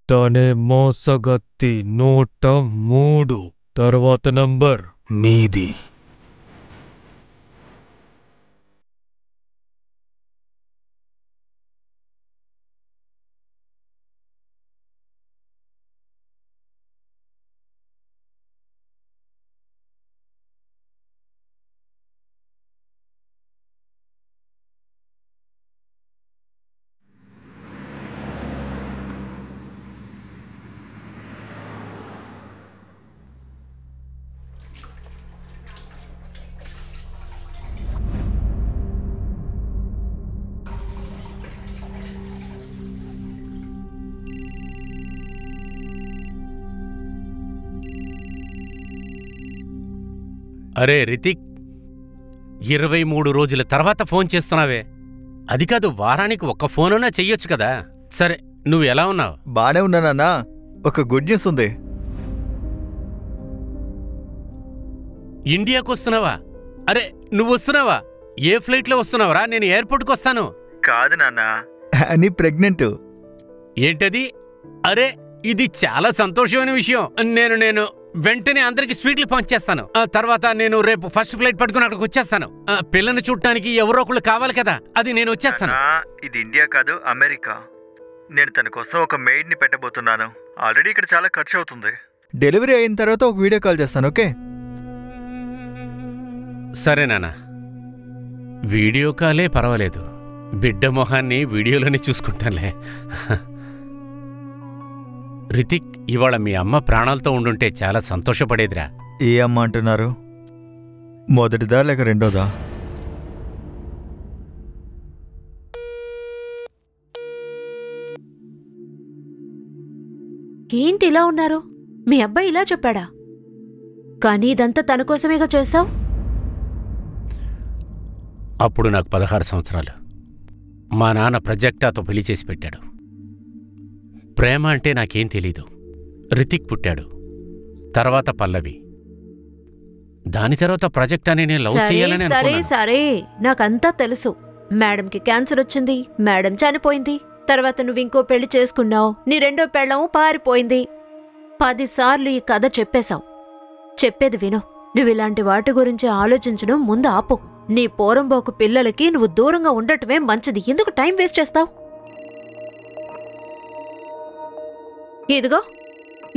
తనే మోసగత్తి 103. తర్వాత నంబర్ మీది. అరే రితిక్, 23 రోజుల తర్వాత ఫోన్ చేస్తున్నావే? అది కాదు, వారానికి ఒక్క ఫోనున్నా చెయ్యొచ్చు కదా. సరే, నువ్వు ఎలా ఉన్నావు? బానే ఉన్నానన్నా. ఒక గుడ్ న్యూస్ ఉంది. ఇండియాకు వస్తున్నావా? అరే, నువ్వు వస్తున్నావా? ఏ ఫ్లైట్లో వస్తున్నావురా? నేను ఎయిర్పోర్ట్కి వస్తాను. కాదు నాన్నా, అని ప్రెగ్నెంట్. ఏంటది? అరే, ఇది చాలా సంతోషమైన విషయం. నేను వెంటనే అందరికి స్వీట్లు పంచేస్తాను. తర్వాత నేను రేపు ఫస్ట్ ఫ్లైట్ పట్టుకుని అక్కడికి వచ్చేస్తాను. పిల్లని చూడటానికి ఎవరో ఒకళ్ళు కావాలి కదా, అది నేను వచ్చేస్తాను. ఇది ఇండియా కాదు, అమెరికా. నేను తన కోసం ఒక మెయిడ్ ని పెట్టబోతున్నాను. ఆల్రెడీ ఇక్కడ చాలా ఖర్చు అవుతుంది. డెలివరీ అయిన తర్వాత ఒక వీడియో కాల్ చేస్తాను, ఓకే? సరే నాన్న, వీడియో కాలే పర్వాలేదు. బిడ్డ మొహాన్ని వీడియోలోనే చూసుకుంటానులే. రితిక్, ఇవాళ మీ అమ్మ ప్రాణాలతో ఉండుంటే చాలా సంతోషపడేదిరా. ఏ అమ్మ అంటున్నారు? మొదటిదా లేక రెండోదా? ఏంటి ఇలా ఉన్నారు? మీ అబ్బాయి ఇలా చెప్పాడా? కానీ ఇదంతా తన కోసమేగా చేశావు. అప్పుడు నాకు 16 సంవత్సరాలు. మా నాన్న ప్రజెక్టాతో పెళ్లి చేసి పెట్టాడు. ప్రేమ అంటే నాకేం తెలీదు. రితిక్ పుట్టాడు, తర్వాత పల్లవి, దాని తర్వాత ప్రాజెక్ట్ అని నేను లవ్ చేయాలని అనుకున్నాను. సరే, నాకంతా తెలుసు. మేడంకి క్యాన్సర్ వచ్చింది, మేడం చనిపోయింది, తర్వాత నువ్వు ఇంకో పెళ్లి చేసుకున్నావు, నీ రెండో పెళ్ళం పారిపోయింది. 10 సార్లు ఈ కథ చెప్పేశావు. చెప్పేది విను. నువ్వు ఇలాంటి వాటి గురించి ఆలోచించడం ముందు ఆపు. నీ పోరంబోకు పిల్లలకి నువ్వు దూరంగా ఉండటమే మంచిది. ఎందుకు టైం వేస్ట్ చేస్తావు? ఇదిగో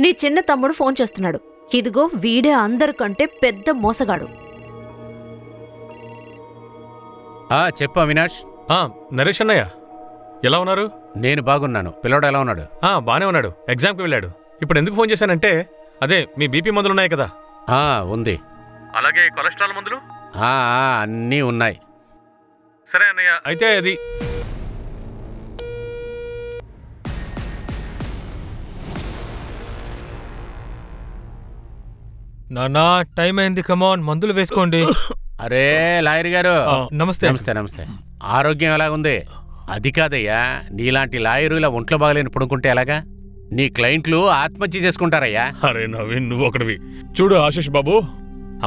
నీ చిన్న తమ్ముడు ఫోన్ చేస్తున్నాడు. ఇదిగో వీడే అందరికంటే పెద్ద మోసగాడు. చెప్పు అవినాష్. నరేష్ అన్నయ్య, ఎలా ఉన్నారు? నేను బాగున్నాను. పిల్లడు ఎలా ఉన్నాడు? బానే ఉన్నాడు. ఎగ్జామ్కి వెళ్ళాడు. ఇప్పుడు ఎందుకు ఫోన్ చేశానంటే, అదే మీ బీపీ మందులున్నాయి కదా. ఉంది. అలాగే కొలెస్ట్రాల్ మందులు అన్నీ ఉన్నాయి. సరే అన్నయ్య, అయితే అది నానా టైం అయింది. కమాన్, మందులు వేసుకోండి. అరే లాయర్ గారు, నమస్తే. నమస్తే. నమస్తే. ఆరోగ్యం ఎలాగుంది? అది కాదయ్యా, నీలాంటి లాయరు ఇలా ఒంట్లో బాగలేని పడుకుంటే ఎలాగా? నీ క్లయింట్లు ఆత్మహత్య చేసుకుంటారయ్యా. అరే నవీన్, నువ్వు ఒకటివి. చూడు ఆశీష్ బాబు,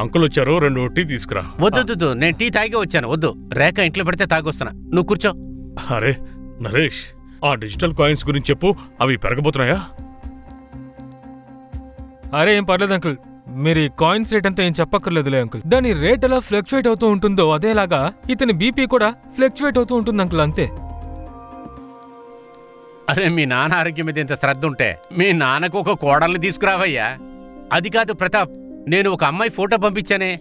అంకుల్ వచ్చారు, 2 టీ తీసుకురా. వద్దు, నేను టీ తాగే వచ్చాను. వద్దు, రేఖ ఇంట్లో పెడితే తాగొస్తున్నా. నువ్వు కూర్చో. అరే నరేష్, ఆ డిజిటల్ కాయిన్స్ గురించి చెప్పు. అవి పెరగబోతున్నాయా? అరే ఏం పర్లేదు అంకుల్, మీరు ఈ కాయిన్స్ రేట్ అంతా ఏం చెప్పక్కర్లేదులే అంకుల్. దాని రేట్ ఎలా ఫ్లక్చువేట్ అవుతూ ఉంటుందో అదేలాగా ఇతని బీపీ కూడా ఫ్లక్చువేట్ అవుతూ ఉంటుంది అంకుల్, అంతే. అరే, మీ నాన్న ఆరోగ్యం మీద ఇంత శ్రద్ధ ఉంటే మీ నాన్నకు ఒక కోడల్ని తీసుకురావయ్యా. అది కాదు ప్రతాప్, నేను ఒక అమ్మాయి ఫోటో పంపించానే,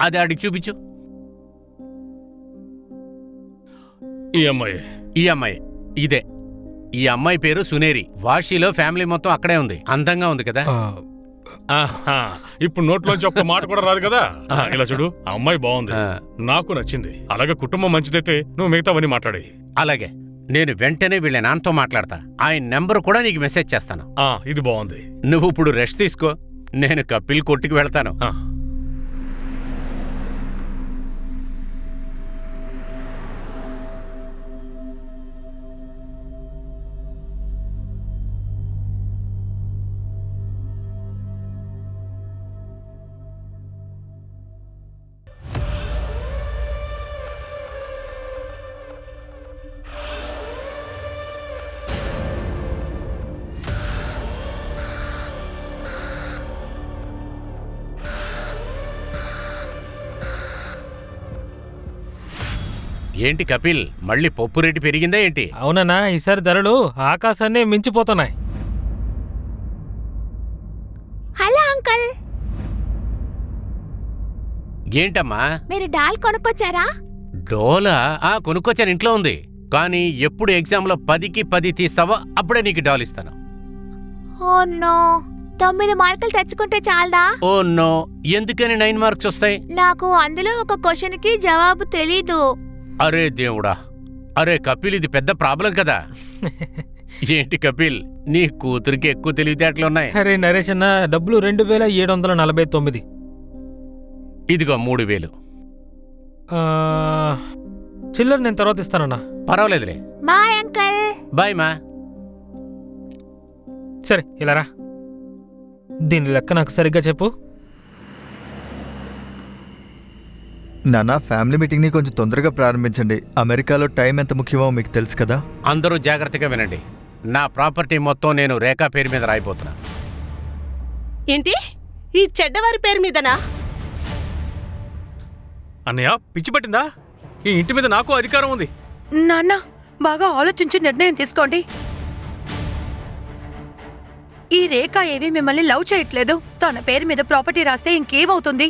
అది ఆడికి చూపించు. ఈ అమ్మాయి ఇదే. ఈ అమ్మాయి పేరు సునేరి. వాషిలో ఫ్యామిలీ మొత్తం అక్కడే ఉంది. అందంగా ఉంది కదా? ఇప్పుడు నోట్లోంచి ఒక్క మాట కూడా రాదు కదా. ఇలా చూడు, ఆ అమ్మాయి బాగుంది, నాకు నచ్చింది. అలాగే కుటుంబం మంచిదైతే నువ్వు మిగతావన్నీ మాట్లాడే. అలాగే, నేను వెంటనే వీళ్ళ నాన్నతో మాట్లాడతా. ఆయన నెంబర్ కూడా నీకు మెసేజ్ చేస్తాను. ఇది బాగుంది. నువ్వు ఇప్పుడు రెస్ట్ తీసుకో, నేను కపిల్ కొట్టుకు వెళ్తాను. ఏంటి కపిల్, మళ్ళీ పప్పు రేటు పెరిగిందా ఏంటి? అవునన్నా, ఈసారి ధరలు ఆకాశాన్నే మించిపోతున్నాయి. Hello uncle. ఏంటమ్మా? మీరు డాల్ కొనుక్కొచ్చారా? డోలా? కొనుక్కొచ్చాను, ఇంట్లో ఉంది. కానీ ఎప్పుడు ఎగ్జామ్లో 10కి 10 తీస్తావో అప్పుడే నీకు డాల్ ఇస్తాను. ఓ నో, 9 మార్కులు తెచ్చుకుంటే చాలదా? ఓ నో, ఎందుకని 9 మార్క్స్ వస్తాయి? నాకు అందులో ఒక క్వశ్చన్కి జవాబు తెలీదు. అరే దేవుడా, అరే కపిల్, ఇది పెద్ద ప్రాబ్లం కదా. ఏంటి కపిల్, నీ కూతురికి ఎక్కువ తెలివితేటలున్నాయి. సరే నరేష్ అన్న, డబ్బులు 2749. ఇదిగో 3000. చిల్లర నేను తర్వాత ఇస్తానన్నా. పర్వాలేదులే. Bye uncle. బాయ్ మా. సరే ఇలా రా. దీని లెక్క నాకు సరిగ్గా చెప్పు. నాన్న, ఫ్యామిలీ మీటింగ్ని కొంచెం తొందరగా ప్రారంభించండి. అమెరికాలో టైం ఎంత ముఖ్యమో మీకు తెలుసు కదా. అందరూ జాగ్రత్తగా వినండి. నా ప్రాపర్టీ మొత్తం నేను రేఖా పేరు మీద రాయిపోతున్నా. ఏంటి? ఈ చెడ్డవారి పేరు మీదనా? అన్నయ్య, పిచ్చి పట్టిందా? ఈ ఇంటి మీద నాకు అధికారం ఉంది. నాన్న, బాగా ఆలోచించి నిర్ణయం తీసుకోండి. ఈ రేఖ ఏవి మిమ్మల్ని లవ్ చేయట్లేదు. తన పేరు మీద ప్రాపర్టీ రాస్తే ఇంకేమవుతుంది?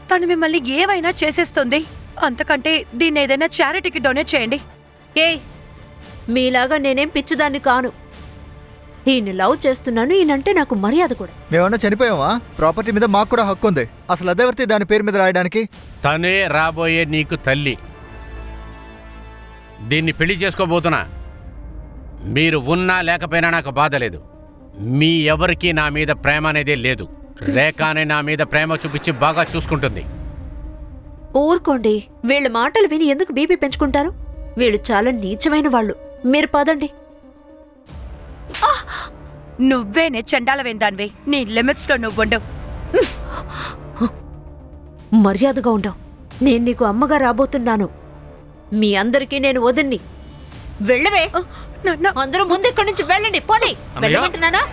తను మిమ్మల్ని ఏవైనా చేసేస్తుంది. అంతకంటే దీన్ని ఏదైనా చారిటీకి డొనేట్ చేయండి. ఏయ్, మీలాగా నేనేం పిచ్చిదాన్ని కాను. ఈయన్ని లవ్ చేస్తున్నాను, ఈయనంటే నాకు మర్యాద కూడా. మేమన్నా చనిపోయావా? ప్రాపర్టీ మీద మాకు కూడా హక్కు ఉంది. అసలు అదెవరితే దాని పేరు మీద రాయడానికి? తనే రాబోయే నీకు తల్లి. దీన్ని పెళ్లి చేసుకోబోతున్నా. మీరు ఉన్నా లేకపోయినా నాకు బాధ లేదు. మీ ఎవరికీ నా మీద ప్రేమ అనేదే లేదు. రేఖానే నా మీద ప్రేమ చూపించి బాగా చూసుకుంటుంది. ఊరుకోండి, వీళ్ళ మాటలు విని ఎందుకు బీపీ పెంచుకుంటారు? వీళ్ళు చాలా నీచమైన వాళ్ళు. మీరు పదండి. నువ్వేనే చండాలవేందాన్వే. నీ లిమిట్స్ లో నువ్వుండవు. మర్యాదగా ఉండవు. నేను నీకు అమ్మగా రాబోతున్నాను. మీ అందరికీ నేను వదిన్ని. వెళ్ళవే. అందరూ ముందు ఇక్కడి నుంచి వెళ్ళండి. పోనీ వెళ్ళమంటున్నానా?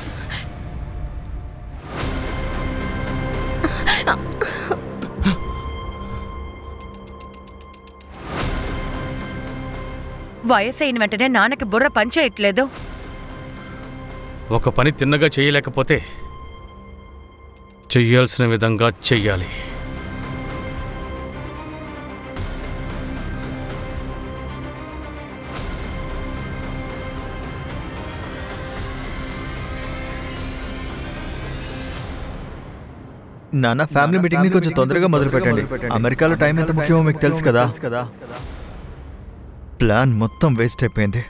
వయసైన వెంటనే నాన్నకి బుర్ర పనిచేయట్లేదు. ఒక పని తిన్నగా చేయలేకపోతే చెయ్యాల్సిన విధంగా చెయ్యాలి. నాన్న, ఫ్యామిలీ మీటింగ్ని కొంచెం తొందరగా మొదలు పెట్టండి. అమెరికాలో టైం ఎంత ముఖ్యమో మీకు తెలుసు కదా. ప్లాన్ మొత్తం వేస్ట్ అయిపోయింది.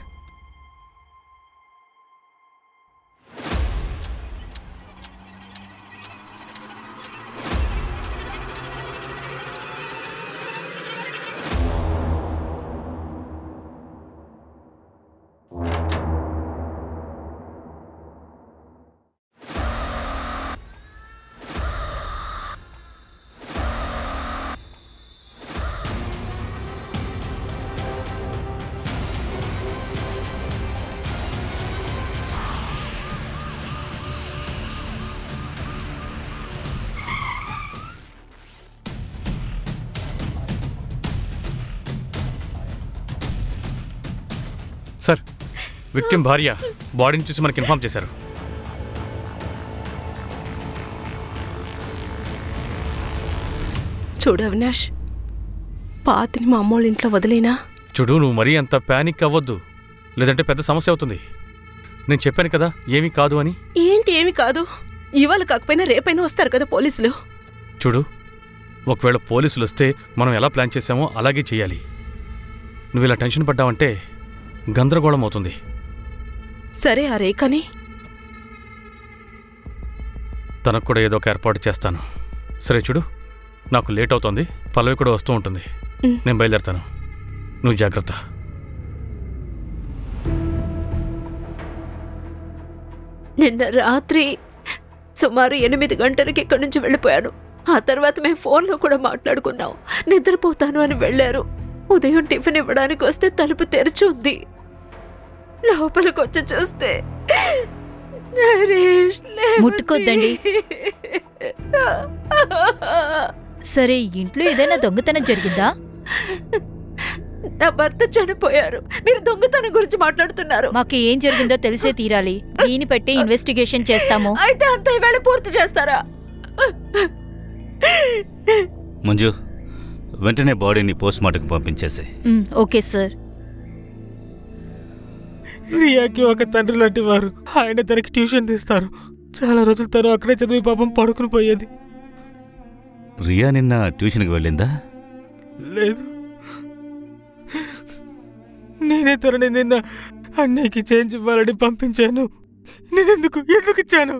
సార్, విక్టిమ్ భార్య బాడీని చూసి మనకి ఇన్ఫార్మ్ చేశారు. చూడు అవినాష్, పాతిని మా అమ్మోళ్ళ ఇంట్లో వదిలేనా? చూడు, నువ్వు మరీ అంత ప్యానిక్ అవ్వద్దు, లేదంటే పెద్ద సమస్య అవుతుంది. నేను చెప్పాను కదా ఏమీ కాదు అని. ఏంటి ఏమి కాదు? ఇవాళ కాకపోయినా రేపైనా వస్తారు కదా పోలీసులు. చూడు, ఒకవేళ పోలీసులు వస్తే మనం ఎలా ప్లాన్ చేశామో అలాగే చేయాలి. నువ్వు ఇలా టెన్షన్ పడ్డావంటే గందరగోళం అవుతుంది. సరే, ఆ రేఖని తనకు కూడా ఏదో ఒక ఏర్పాటు చేస్తాను. సరే చూడు, నాకు లేట్ అవుతుంది. పల్లవి కూడా వస్తూ ఉంటుంది. నేను బయలుదేరుతాను. నువ్వు జాగ్రత్త. నిన్న రాత్రి సుమారు 8 గంటలకి ఇక్కడి నుంచి వెళ్ళిపోయాను. ఆ తర్వాత మేము ఫోన్లో కూడా మాట్లాడుకున్నాం. నిద్రపోతాను అని వెళ్ళారు. ఉదయం టిఫిన్ ఇవ్వడానికి వస్తే తలుపు తెరిచి ఉంది. లోపలికి వచ్చి చూస్తే ముట్టుకోద్దండి. సరే, ఇంట్లో ఏదైనా దొంగతనం జరిగిందా? నా భర్త చనిపోయారు, మీరు దొంగతనం గురించి మాట్లాడుతున్నారు. మాకు ఏం జరిగిందో తెలిసే తీరాలి. దీన్ని బట్టి ఇన్వెస్టిగేషన్ చేస్తాము. అయితే అంత ఈవేళ పూర్తి చేస్తారా? మంజు, వెంటనే బాడీని పోస్ట్ మార్టంకి పంపించేసి. Okay sir. రియాకి ఒక తండ్రి లాంటి వారు. ఆయన తనకి ట్యూషన్ తీస్తారు. చాలా రోజులు తను అక్కడే చదివి పాపం పడుకుని పోయేది. రియా నిన్న ట్యూషన్కి వెళ్ళిందా? లేదు, నేనే తనని నిన్న అన్నయ్యకి చేంజ్ ఇవ్వాలని పంపించాను. నేనెందుకు ఇచ్చాను?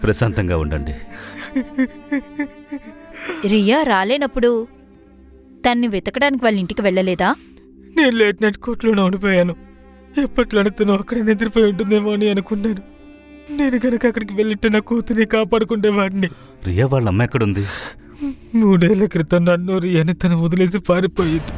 ప్రశాంతంగా ఉండండి. రియా రాలేనప్పుడు తన్ని వెతకడానికి వాళ్ళ ఇంటికి వెళ్ళలేదా? నేను లేట్ నైట్ కోర్టులోనే ఉండిపోయాను. ఎప్పట్లోనే తను అక్కడే నిద్రపోయి ఉంటుందేమో అని అనుకున్నాను. నేను కనుక అక్కడికి వెళ్ళిట్టే నా కూతురిని కాపాడుకుంటేవాడిని. రియా వాళ్ళ అమ్మ ఎక్కడుంది? 3 ఏళ్ల క్రితం నన్ను రియాని తను వదిలేసి పారిపోయింది.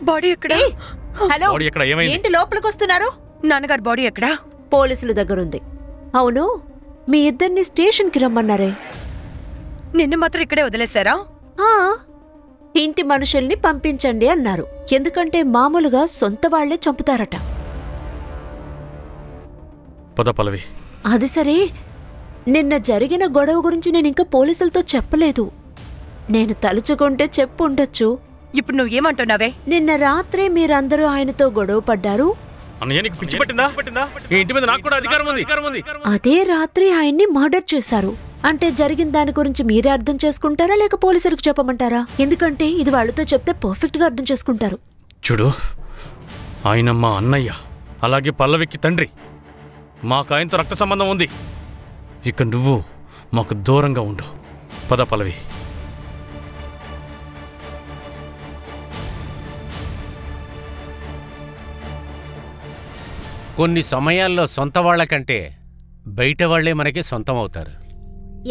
బాడీ ఎక్కడా? హలో, బాడీ ఎక్కడ? ఏమైంది? ఏంటి లోపలికి వస్తున్నారు? నాన్నగారు బాడీ ఎక్కడా? పోలీసుల దగ్గరుంది. అవును, మీ ఇద్దరిని స్టేషన్కి రమ్మన్నారే. నిన్ను మాత్రం ఇక్కడే వదిలేశారా? ఆ, ఇంటి మనుషుల్ని పంపించండి అన్నారు. ఎందుకంటే మామూలుగా సొంత వాళ్లే చంపుతారట. పద పల్లవి. అది సరే, నిన్న జరిగిన గొడవ గురించి నేనింకా పోలీసులతో చెప్పలేదు. నేను తలుచుకుంటే చెప్పుండొచ్చు. ఇప్పుడు నువ్వేమంటున్నావే? నిన్న రాత్రే మీరందరూ ఆయనతో గొడవ పడ్డారు. అదే రాత్రి ఆయన్ని మర్డర్ చేశారు. అంటే జరిగిన దాని గురించి మీరే అర్థం చేసుకుంటారా లేక పోలీసులకు చెప్పమంటారా? ఎందుకంటే ఇది వాళ్ళతో చెప్తే పర్ఫెక్ట్ గా అర్థం చేసుకుంటారు. చూడు, ఆయన మా అన్నయ్య, అలాగే పల్లవికి తండ్రి. మాకు ఆయనతో రక్త సంబంధం ఉంది. ఇక నువ్వు మాకు దూరంగా ఉండు. పద పల్లవి. కొన్ని సమయాల్లో సొంత వాళ్లకంటే బయట వాళ్లే మనకి సొంతం అవుతారు.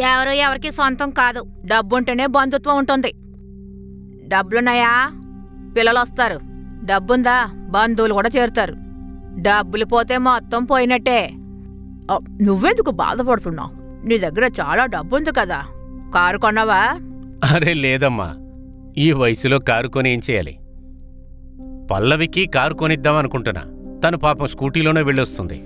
ఎవరు ఎవరికి సొంతం కాదు. డబ్బుంటేనే బంధుత్వం ఉంటుంది. డబ్బులున్నాయా పిల్లలు వస్తారు, డబ్బుందా బంధువులు కూడా చేరుతారు. డబ్బులు పోతే మొత్తం పోయినట్టే. నువ్వెందుకు బాధపడుతున్నావు? నీ దగ్గర చాలా డబ్బుంది కదా, కారు కొన్నావా? అరే లేదమ్మా, ఈ వయసులో కారు కొని ఏం చేయాలి? పల్లవికి కారు కొనిద్దాం అనుకుంటున్నా. తను పాపం స్కూటీలోనే వెళ్ళొస్తుంది.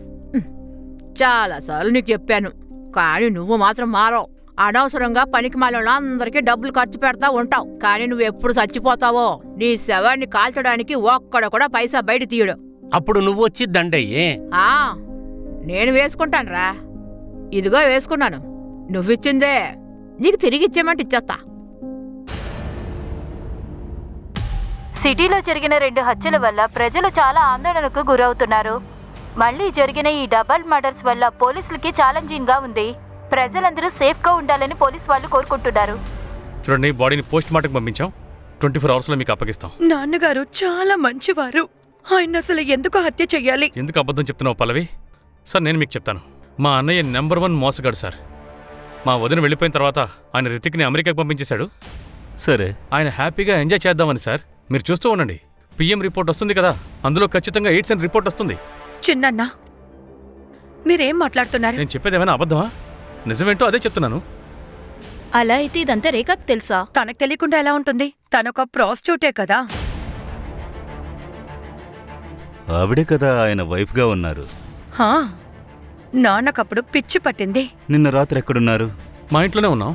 చాలాసార్లు నీకు చెప్పాను, కానీ నువ్వు మాత్రం మారవు. అనవసరంగా పనికి మాలలో అందరికీ డబ్బులు ఖర్చు పెడతా ఉంటావు. కానీ నువ్వెప్పుడు చచ్చిపోతావో నీ శవాన్ని కాల్చడానికి ఒక్కడ కూడా పైసా బయట తీయడు. అప్పుడు నువ్వు వచ్చి దండయ్యే. నేను వేసుకుంటానురా. ఇదిగో వేసుకున్నాను. నువ్విచ్చిందే నీకు తిరిగిచ్చేమంటే ఇచ్చేస్తా. సిటీలో జరిగిన 2 హత్యల వల్ల ప్రజలు చాలా ఆందోళనకు గురవుతున్నారు. మళ్లీ జరిగిన ఈ డబల్ మర్డర్స్ వల్ల పోలీసులకి ఛాలెంజింగ్ గా ఉంది. ప్రజలందరూ సేఫ్ గా ఉండాలని పోలీసు వాళ్ళు కోరుకుంటున్నారు. చూడండి, బాడీని పోస్ట్ మార్టం పంపించాం. 24 అవర్స్ లో మీకు అప్పగిస్తాం. నాన్నగారు చాలా మంచివారు. ఆయన అసలు ఎందుకు హత్య చెయ్యాలి? ఎందుకు అబద్ధం చెప్తున్నావు పల్లవి? సార్, నేను మీకు చెప్తాను. మా అన్నయ్య నెంబర్ 1 మోసగాడు సార్. మా వదిన వెళ్ళిపోయిన తర్వాత ఆయన రితిక్ని అమెరికాకి పంపించేశాడు. సరే, ఆయన హ్యాపీగా ఎంజాయ్ చేద్దామని సార్. మీరు చూస్తూ ఉండండి. పిఎం రిపోర్ట్ వస్తుంది కదా, అందులో ఖచ్చితంగా ఎయిడ్స్ అని రిపోర్ట్ వస్తుంది. చిన్నన్నా, మీరేం మాట్లాడుతున్నారు? నేను చెప్పేది ఏమైనా అబద్ధమా? నిజమేంటో అదే చెప్తున్నాను. అలా అయితే ఇదంతా రేఖకు తెలుసా? తనకు తెలియకుండా ఎలా ఉంటుంది? తనొక ప్రాస్టిట్యూటే కదా. ఆవిడే కదా ఆయన వైఫ్గా ఉన్నారు. నాన్నకప్పుడు పిచ్చి పట్టింది. నిన్న రాత్రి ఎక్కడున్నారు? మా ఇంట్లోనే ఉన్నాం.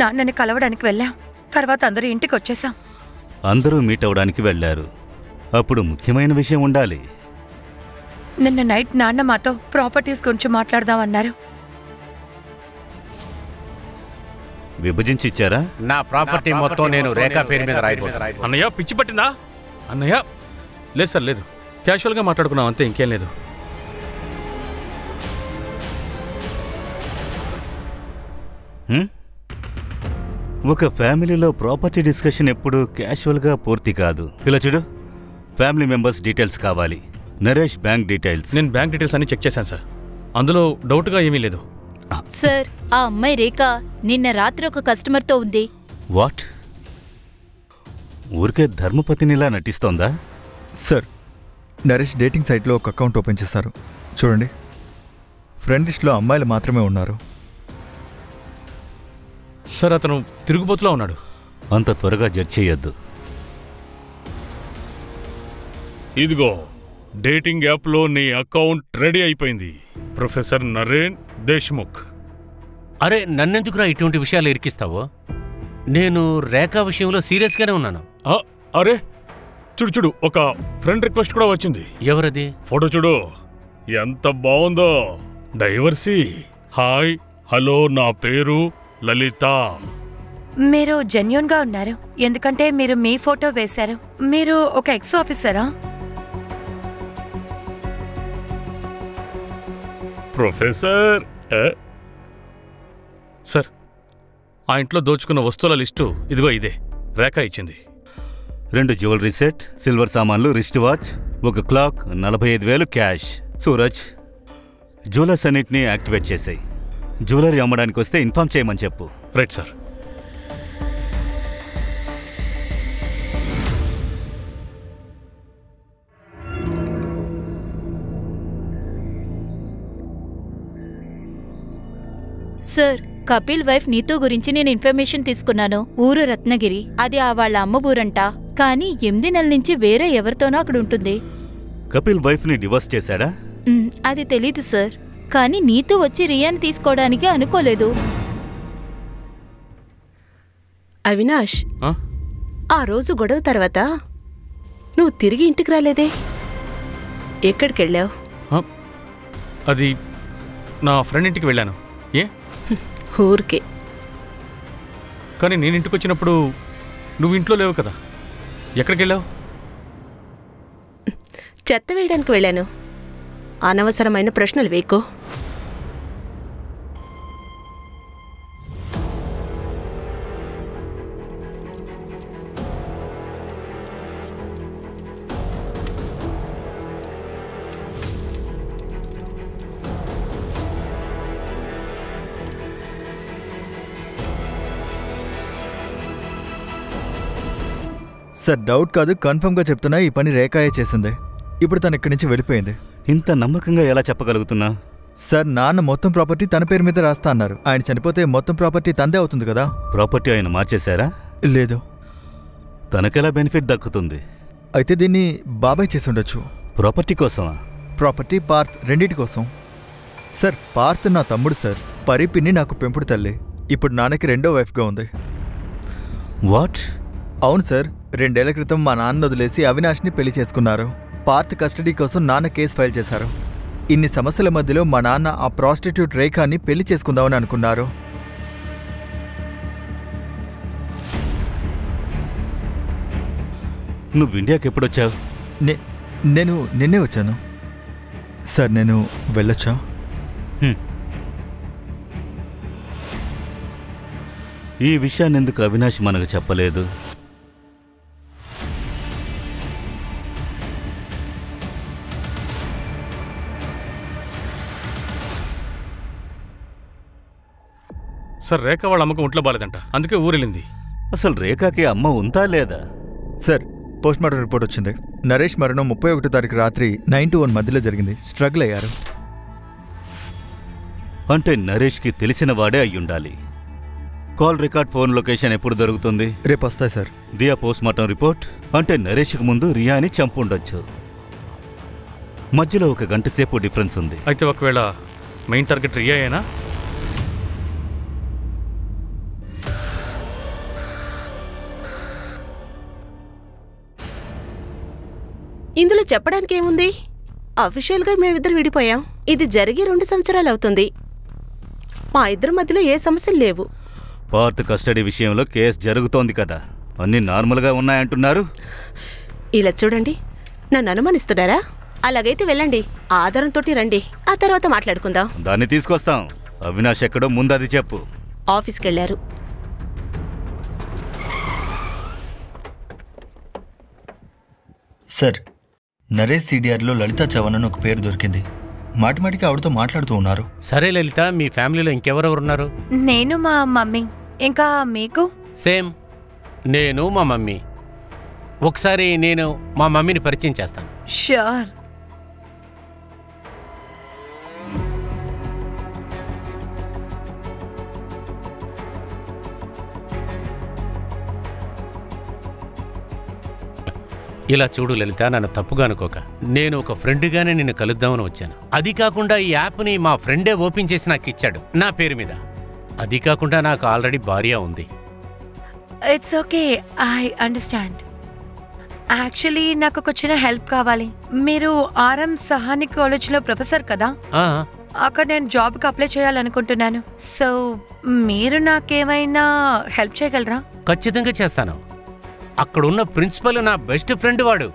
నాన్నని కలవడానికి వెళ్ళాం. తర్వాత అందరూ ఇంటికి వచ్చేసాం. అందరూ మీట్ అవడానికి వెళ్లారు. అప్పుడు ముఖ్యమైన విషయం ఉండాలి. నిన్న నైట్ నాన్న మాతో ప్రాపర్టీస్ గురించి మాట్లాడదామన్నారు. విభజించి ఇచ్చారా? నా ప్రాపర్టీ మొత్తం నేను రేఖా పేరు మీద రాయిపోతా. అన్నయ్య, పిచ్చి పట్టిందా? అన్నయ్య, లేదు సార్, లేదు. క్యాషువల్గా మాట్లాడుకున్నాం అంతే, ఇంకేం లేదు. ఒక ఫ్యామిలీలో ప్రాపర్టీ డిస్కషన్ ఎప్పుడు క్యాషువల్గా పూర్తి కాదు. ఇలా చూడు, ఫ్యామిలీ మెంబర్స్ డీటెయిల్స్ కావాలి. Naresh bank details. నేను బ్యాంక్ డీటెయిల్స్ అన్ని చెక్ చేశాను సార్. అందులో డౌట్గా ఏమీ లేదు. సార్, ఆ అమ్మాయి రేఖ నిన్న రాత్రి ఒక కస్టమర్తో ఉంది. వాట్? ఊరికే ధర్మపతినిలా నటిస్తోందా? సార్, నరేష్ డేటింగ్ సైట్లో ఒక అకౌంట్ ఓపెన్ చేశారు. చూడండి, ఫ్రెండ్ లిస్ట్లో అమ్మాయిలు మాత్రమే ఉన్నారు. సార్, అతను తిరుగుబోతులా ఉన్నాడు. అంత త్వరగా జడ్జ్ చేయొద్దు. ఇదిగో, డేటింగ్ యాప్లో నీ అకౌంట్ రెడీ అయిపోయింది. ప్రొఫెసర్ నరేన్ దేశ్ముఖ్. అరే, నన్నెందుకురా ఇటువంటి విషయాలు ఇరికిస్తావో? నేను రేఖా విషయంలో సీరియస్గానే ఉన్నాను. అరే చూడు చూడు, ఒక ఫ్రెండ్ రిక్వెస్ట్ కూడా వచ్చింది. ఎవరది? ఫోటో చూడు, ఎంత బాగుందో. డైవర్సీ. హాయ్, హలో, నా పేరు లలిత. మీరు జెన్యూన్గా ఉన్నారు, ఎందుకంటే మీరు మీ ఫోటో వేశారు. మీరు ఒక ఎక్స్ ఆఫీసరా? ప్రొఫెసర్. సార్, ఆ ఇంట్లో దోచుకున్న వస్తువుల లిస్టు ఇదిగో ఇదే. రేఖ ఇచ్చింది. 2 జ్యువెలరీ సెట్, సిల్వర్ సామాన్లు, రిస్ట్ వాచ్, ఒక క్లాక్, 45,000 క్యాష్. సూరజ్, జ్యువెలర్స్ అన్నిటినీ యాక్టివేట్ చేసాయి. జ్యువెలరీ అమ్మడానికి వస్తే ఇన్ఫార్మ్ చేయమని చెప్పు. Right sir. Sir, Kapil wife Neetu గురించి నేను ఇన్ఫర్మేషన్ తీసుకున్నాను. ఊరు రత్నగిరి. అది వాళ్ళ అమ్మ ఊరంట. కానీ 8 నెలల నుంచి వేరే ఎవరితోనో అక్కడ ఉంటుంది. కపిల్ వైఫ్ని డివోర్స్ చేశాడా? అది తెలీదు సార్. కానీ నీతూ వచ్చి రియాని తీసుకోవడానికి అనుకోలేదు. అవినాష్, ఆ రోజు గొడవ తర్వాత నువ్వు తిరిగి ఇంటికి రాలేదే? ఎక్కడికెళ్ళావు? అది నా ఫ్రెండ్ ఇంటికి వెళ్ళాను. ఏ? ఊరికే. కానీ నేను ఇంటికి వచ్చినప్పుడు నువ్వు ఇంట్లో లేవు కదా. ఎక్కడికి వెళ్ళావు? చెత్త వేయడానికి వెళ్ళాను. అనవసరమైన ప్రశ్నలు వేయకో. సార్, డౌట్ కాదు, కన్ఫర్మ్గా చెప్తున్నా, ఈ పని రేఖాయే చేసింది. ఇప్పుడు తను ఇక్కడి నుంచి వెళ్ళిపోయింది. ఇంత నమ్మకంగా ఎలా చెప్పగలుగుతున్నా? సార్, నాన్న మొత్తం ప్రాపర్టీ తన పేరు మీద రాస్తా అన్నారు. ఆయన చనిపోతే మొత్తం ప్రాపర్టీ తందే అవుతుంది కదా. ప్రాపర్టీ ఆయన మార్చేశారా? లేదు. తనకెలా బెనిఫిట్ దక్కుతుంది? అయితే దీన్ని బాబాయ్ చేసి ఉండొచ్చు. ప్రాపర్టీ కోసమా? ప్రాపర్టీ, పార్త్ రెండింటి కోసం. సార్, పార్త్ నా తమ్ముడు సార్. పరిపిన్ని నాకు పెంపుడు తల్లి. ఇప్పుడు నాన్నకి 2వ వైఫ్గా ఉంది. వాట్? అవును సార్. 2 ఏళ్ల క్రితం మా నాన్న వదిలేసి అవినాష్ని పెళ్లి చేసుకున్నారు. పార్త్ కస్టడీ కోసం నాన్న కేసు ఫైల్ చేశారు. ఇన్ని సమస్యల మధ్యలో మా నాన్న ఆ ప్రాస్టిట్యూట్ రేఖాని పెళ్లి చేసుకుందామని అనుకున్నారు. నువ్వు ఇండియాకి ఎప్పుడొచ్చావు? నేను నిన్నే వచ్చాను సార్. నేను వెళ్ళొచ్చా? ఈ విషయాన్ని ఎందుకు అవినాష్ మనకు చెప్పలేదు? సార్, రేఖ వాళ్ళ అమ్మకు ఒంట్లో బాలేదంట, అందుకే ఊరెళ్ళింది. అసలు రేఖకి అమ్మ ఉందా లేదా? సార్, పోస్ట్మార్టం రిపోర్ట్ వచ్చింది. నరేష్ మరణం 31వ తారీఖు రాత్రి 9 to 1 మధ్యలో జరిగింది. స్ట్రగుల్ అయ్యారు. అంటే నరేష్కి తెలిసిన వాడే అయ్యుండాలి. కాల్ రికార్డ్, ఫోన్ లొకేషన్ ఎప్పుడు దొరుకుతుంది? రేపు వస్తాయి సార్. దియా పోస్ట్మార్టం రిపోర్ట్. అంటే నరేష్కి ముందు రియాని చంపుండొచ్చు. మధ్యలో 1 గంట సేపు డిఫరెన్స్ ఉంది. అయితే ఒకవేళ మెయిన్ టార్గెట్ రియాయేనా? ఇందులో చెప్పడానికి ఏముంది? అఫీషియల్గా మేమిద్దరు విడిపోయాం. ఇది జరిగి 2 సంవత్సరాలు అవుతుంది. మా ఇద్దరి మధ్యలో ఏ సమస్యలు లేవు. పార్త్ కస్టడీ విషయంలో కేసు జరుగుతోంది కదా, అన్నీ నార్మల్గా ఉన్నాయంటున్నారు. ఇలా చూడండి, నన్ను అనుమానిస్తున్నారా? అలాగైతే వెళ్ళండి, ఆధారంతో రండి, ఆ తర్వాత మాట్లాడుకుందాం. దాన్ని తీసుకొస్తాం. అవినాష్ ఎక్కడో ముందు అది చెప్పు. ఆఫీస్కి వెళ్ళారు. సార్, నరేష్ సిడిఆర్లో లలిత చవన్ అని ఒక పేరు దొరికింది. మాటిమాటికి ఆవిడతో మాట్లాడుతూ ఉన్నారు. సరే లలిత, మీ ఫ్యామిలీలో ఇంకెవరెవరున్నారు? నేను, మా మమ్మీ. ఇంకా మీకు? సేమ్, నేను, మా మమ్మీ. ఒకసారి నేను మా మమ్మీని పరిచయం చేస్తాను. ష్యూర్. ఇలా చూడు లలిత, నన్ను తప్పుగా అనుకోక. నేను ఒక ఫ్రెండ్గానే నిన్ను కలుద్దామని వచ్చాను. అది కాకుండా ఈ యాప్ని మా ఫ్రెండే ఓపెన్ చేసి నాకు ఇచ్చాడు నా పేరు మీద. అది కాకుండా నాకు ఆల్రెడీ భార్య ఉంది. It's okay, I understand. Actually నాకు ఒక చిన్న హెల్ప్ కావాలి. మీరు ఆర్ఎం సహాని కాలేజ్లో ప్రొఫెసర్ కదా? ఆ, అక్కడ నేను జాబ్కి అప్లై చేయాలనుకుంటున్నాను. సో మీరు నాకేమైనా హెల్ప్ చేయగలరా? ఖచ్చితంగా చేస్తాను. అక్కడున్న ప్రిన్సిపల్ నా బెస్ట్ ఫ్రెండ్ వాడు.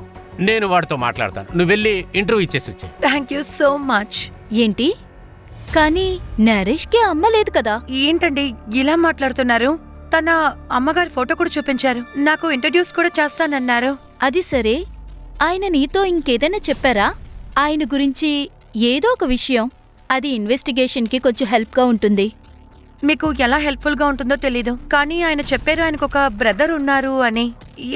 నేను వాడితో మాట్లాడతాను. నువ్వు వెళ్ళి ఇంటర్వ్యూ ఇచ్చేసి వచ్చే. Thank you so much. ఏంటి? కానీ నరేష్కి అమ్మ లేదు కదా? ఏంటండి ఇలా మాట్లాడుతున్నారు? తన అమ్మగారి ఫోటో కూడా చూపించారు. నాకు ఇంట్రడ్యూస్ కూడా చేస్తానన్నారు. అది సరే, ఆయన నీతో ఇంకేదైనా చెప్పారా? ఆయన గురించి ఏదో ఒక విషయం. అది ఇన్వెస్టిగేషన్కి కొంచెం హెల్ప్గా ఉంటుంది. మీకు ఎలా హెల్ప్ఫుల్గా ఉంటుందో తెలీదు, కానీ ఆయన చెప్పారు ఆయనకు ఒక బ్రదర్ ఉన్నారు అని.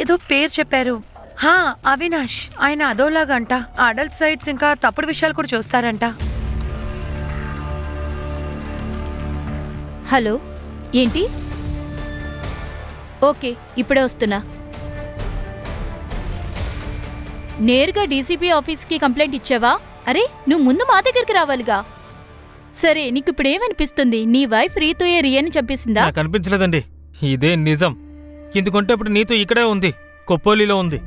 ఏదో పేరు చెప్పారు. హా, అవినాష్. ఆయన అదోలాగా అంట. అడల్ట్ సైట్స్ ఇంకా తప్పుడు విషయాలు కూడా చూస్తారంట. హలో, ఏంటి? ఓకే, ఇప్పుడే వస్తున్నా. నేరుగా డీసీపీ ఆఫీస్కి కంప్లైంట్ ఇచ్చావా? అరే, నువ్వు ముందు మా దగ్గరికి రావాలిగా. సరే, నీకు ఇప్పుడేమనిపిస్తుంది? నీ వైఫ్ రీతోయే రియాని చంపేసిందా? నాకు అనిపించలేదండి. ఇదే నిజం. ఎందుకంటే ఇప్పుడు నీతో ఇక్కడే ఉంది, కొప్పోలిలో ఉంది.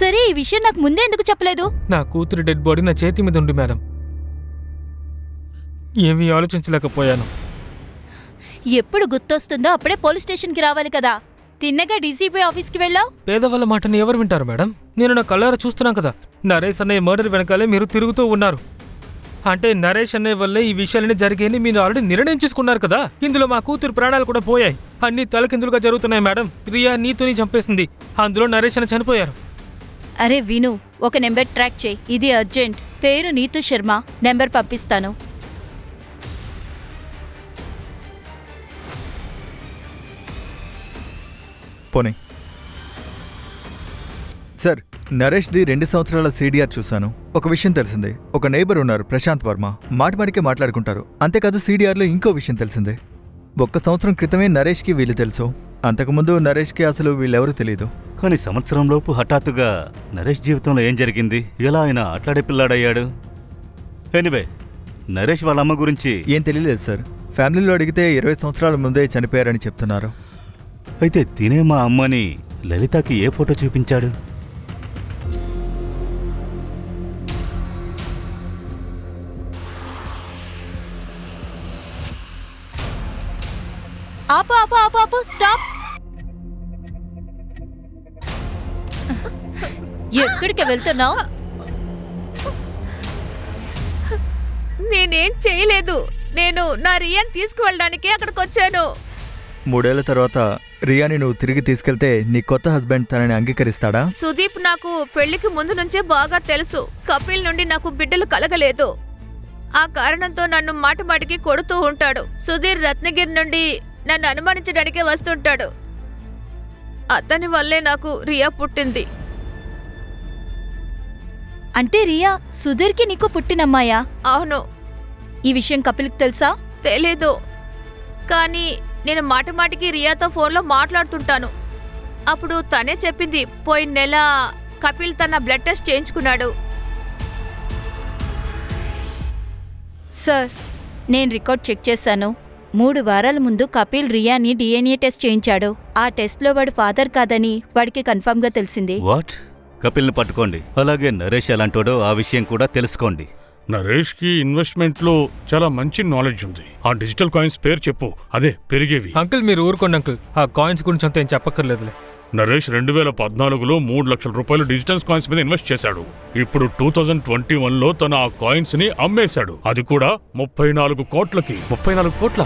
సరే, ఈ విషయం నాకు ముందే ఎందుకు చెప్పలేదు? నా కూతురి డెడ్ బాడీ నా చేతి మీద ఉంది మేడం. ఏమీ ఆలోచించలేకపోయాను. ఎప్పుడు గుర్తొస్తుందో అప్పుడే పోలీస్ స్టేషన్కి రావాలి కదా. తిన్నగా డీసీపీ ఆఫీస్కి వెళ్ళావు. పేదవాళ్ళ మాటని ఎవరు వింటారు మేడం? నేను నా కళ్ళారా చూస్తున్నాను కదా. నరేష్ అనే మర్డర్ వెనకాలే మీరు తిరుగుతూ ఉన్నారు. అంటే నరేష్ అనే వల్లే ఈ విషయాలన్నీ జరిగాయని మీరు ఆల్రెడీ నిర్ణయం చేసుకున్నారు కదా. ఇందులో మా కూతురు ప్రాణాలు కూడా పోయాయి. అన్ని తలకిందులుగా జరుగుతున్నాయి మేడం. రియా నీతోని చంపేసింది, అందులో నరేష్ అని చనిపోయారు. అరే విను, ఒక నెంబర్ ట్రాక్ చేయి. ఇది అర్జెంట్. పేరు నీతు శర్మ. నెంబర్ పంపిస్తాను. పోనీ సార్, నరేష్ది 2 సంవత్సరాల సీడీఆర్ చూశాను. ఒక విషయం తెలిసింది. ఒక నైబర్ ఉన్నారు, ప్రశాంత్ వర్మ. మాటిమాటికే మాట్లాడుకుంటారు. అంతేకాదు సీడీఆర్లో ఇంకో విషయం తెలిసిందే. 1 సంవత్సరం క్రితమే నరేష్కి వీళ్ళు తెలుసు. అంతకుముందు నరేష్కి అసలు వీళ్ళెవరూ తెలియదు. కానీ సంవత్సరంలోపు హఠాత్తుగా నరేష్ జీవితంలో ఏం జరిగింది? ఎలా ఆయన అట్లాడే పిల్లాడయ్యాడు? ఎనీవే, నరేష్ వాళ్ళ అమ్మ గురించి ఏం తెలియలేదు సార్. ఫ్యామిలీలో అడిగితే 20 సంవత్సరాల ముందే చనిపోయారని చెప్తున్నారు. అయితే తినే మా అమ్మని లలితకి ఏ ఫోటో చూపించాడు? ఆపు ఆపు ఆపు ఆపు, స్టాప్. ఎక్కడికి వెళ్తున్నావు? నేనేం చేయలేదు. నేను నా రియాన్ తీసుకువెళ్ళడానికి అక్కడికి వచ్చాను. 3 ఏళ్ల తర్వాత రియాని నువ్వు తిరిగి తీసుకెళ్తే నీ కొత్త హస్బెండ్ తనని అంగీకరిస్తాడా? సుదీప్ నాకు పెళ్లికి ముందు నుంచే బాగా తెలుసు. కపిల్ నుండి నాకు బిడ్డలు కలగలేదు. ఆ కారణంతో నన్ను మాటమాటికి కొడుతూ ఉంటాడు. సుధీర్ రత్నగిరి నుండి నన్ను అనుమానించడానికే వస్తుంటాడు. అతని వల్లే నాకు రియా పుట్టింది. అంటే రియా సుధీర్కి నీకు పుట్టినమ్మాయా? అవును. ఈ విషయం కపిల్కి తెలుసా? తెలీదు, కానీ నేను మాటమాటికి రియాతో ఫోన్లో మాట్లాడుతుంటాను. అప్పుడు తనే చెప్పింది, పోయిన నెల కపిల్ తన బ్లడ్ టెస్ట్ చేయించుకున్నాడు. సార్, నేను రికార్డ్ చెక్ చేశాను. 3 వారాల ముందు కపిల్ రియాని డిఎన్ఏ టెస్ట్ చేయించాడు. ఆ టెస్ట్లో వాడు ఫాదర్ కాదని వాడికి కన్ఫర్మ్గా తెలిసింది. వాట్? కపిల్ని పట్టుకోండి. అలాగే నరేష్ ఎలాంటోడో ఆ విషయం కూడా తెలుసుకోండి. నరేష్కి ఇన్వెస్ట్మెంట్లో చాలా మంచి నాలెడ్జ్ ఉంది. ఆ డిజిటల్ కాయిన్స్ పేరు చెప్పు, అదే పెరిగేవి. అంకుల్ మీరు ఊరుకోండి అంకుల్. ఆ కాయిన్స్ గురించి అంతా ఏం చెప్పక్కర్లేదులే. నరేష్ 2014లో 3 లక్షల రూపాయలు డిజిటల్ కాయిన్స్ మీద ఇన్వెస్ట్ చేశాడు. ఇప్పుడు 2021లో తన ఆ కాయిన్స్ ని అమ్మేశాడు. అది కూడా 34 కోట్లకి. 34 కోట్ల?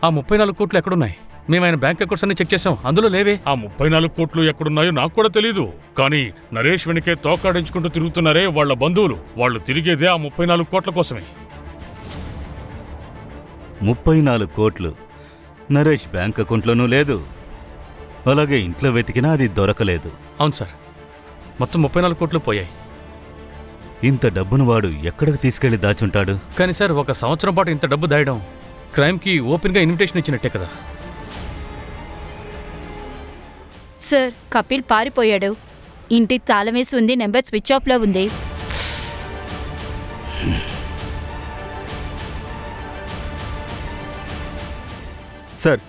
ఆ 34 కోట్లు ఎక్కడున్నాయి? మేము ఆయన బ్యాంక్ అకౌంట్స్ అన్ని చెక్ చేసాం, అందులో లేవే. ఆ 34 కోట్లు ఎక్కడున్నాయో నాకు కూడా తెలీదు. కానీ నరేష్ వెనకే తోకాడించుకుంటూ తిరుగుతున్నారే వాళ్ళ బంధువులు. వాళ్ళు తిరిగేదే ఆ 34 కోట్ల కోసమే. 34 కోట్లు నరేష్ బ్యాంక్ అకౌంట్లోనూ లేదు, అలాగే ఇంట్లో వెతికినా అది దొరకలేదు. అవును సార్, మొత్తం 34 కోట్లు పోయాయి. ఇంత డబ్బును వాడు ఎక్కడికి తీసుకెళ్లి దాచుంటాడు? కానీ సార్, 1 సంవత్సరం పాటు ఇంత డబ్బు దాయడం క్రైమ్కి ఓపెన్గా ఇన్విటేషన్ ఇచ్చినట్టే కదా. సార్, కపిల్ పారిపోయాడు. ఇంటి తాళం వేసి ఉంది, నెంబర్ స్విచ్ ఆఫ్లో ఉంది. సార్,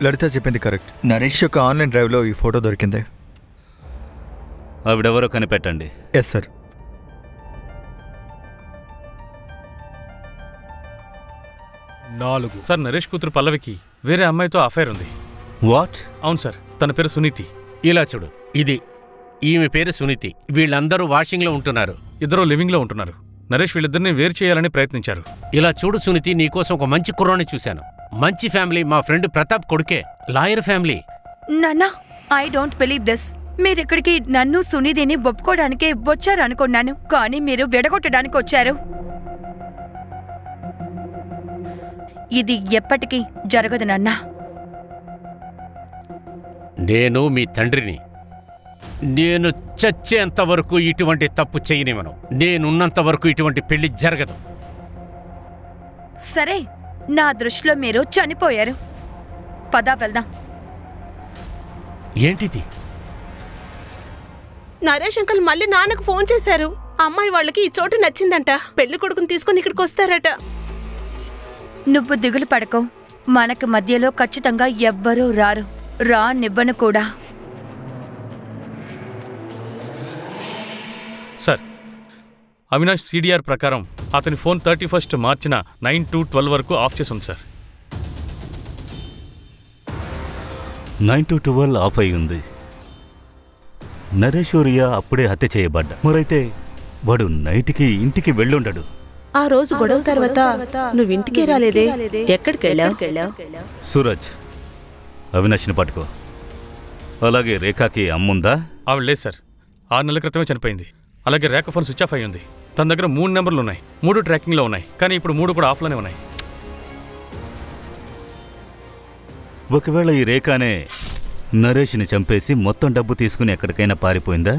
లలిత చెప్పింది కరెక్ట్. నరేష్ యొక్క ఆన్లైన్ డ్రైవ్లో ఈ ఫోటో దొరికింది. ఆవిడెవరో కనిపెట్టండి. Yes sir. సార్, నరేష్ కూతురు పల్లవికి వేరే అమ్మాయితో అఫైర్ ఉంది. వాట్? అవును సార్, తన పేరు సునీతి. ఇలా చూడు, ఇది ఈమె పేరు సునీతి. వీళ్ళందరూ వాషింగ్లో ఉంటున్నారు. ఇద్దరు లివింగ్లో ఉంటున్నారు. నరేష్ వీళ్ళిద్దరిని వేరు చేయాలని ప్రయత్నించారు. ఇలా చూడు సునీతి, నీకోసం ఒక మంచి కుర్రాన్ని చూశాను. మంచి ఫ్యామిలీ, మా ఫ్రెండ్ ప్రతాప్ కొడుకే, లాయర్ ఫ్యామిలీ. నాన్నా, ఐ డోంట్ బిలీవ్ దిస్. మీరిక్కడికి నన్ను సునీతిని ఒప్పుకోవడానికే వచ్చారనుకున్నాను, కానీ మీరు విడగొట్టడానికి వచ్చారు. ఇది ఎప్పటికీ జరగదు నాన్నా. నేను మీ తండ్రిని. నేను చచ్చేంత వరకు ఇటువంటి తప్పు చేయనివ్వను. నేనున్నంత వరకు ఇటువంటి పెళ్లి జరగదు. సరే, నా దృష్టిలో మీరు చనిపోయారు. పదా వెళ్దాం. ఏంటిది? నరేష్ అంకుల్ మళ్ళీ నాన్నకు ఫోన్ చేశారు. అమ్మాయి వాళ్ళకి ఈ చోటు నచ్చిందంట. పెళ్లి కొడుకుని తీసుకుని ఇక్కడికి వస్తారట. నువ్వు దిగులు పడకో. మనకు మధ్యలో ఖచ్చితంగా ఎవ్వరూ రారు. రానివ్వను కూడా. సార్, అవినాష్ సిడిఆర్ ప్రకారం అతని ఫోన్ 31 మార్చిన 9 to 12 వరకు ఆఫ్ చేసి ఉంది సార్. 9 to 12 ఆఫ్ అయి ఉంది. నరేష్ రియా అప్పుడే హత్య చేయబడ్డా. మరైతే వాడు నైట్కి ఇంటికి వెళ్ళుండడు. ఆ రోజు గొడవ తర్వాత నువ్వు ఇంటికే రాలేదే, ఎక్కడికి వెళ్ళావు? సూరజ్, అవినాష్ని పట్టుకో. అలాగే రేఖాకి అమ్ముందా? ఆవిడ లేదు సార్, 6 నెలల క్రితమే చనిపోయింది. అలాగే రేఖ ఫోన్ స్విచ్ ఆఫ్ అయి ఉంది. తన దగ్గర 3 నెంబర్లు ఉన్నాయి, 3 ట్రాకింగ్లో ఉన్నాయి. కానీ ఇప్పుడు 3 కూడా ఆఫ్లోనే ఉన్నాయి. ఒకవేళ ఈ రేఖానే నరేష్ని చంపేసి మొత్తం డబ్బు తీసుకుని ఎక్కడికైనా పారిపోయిందా?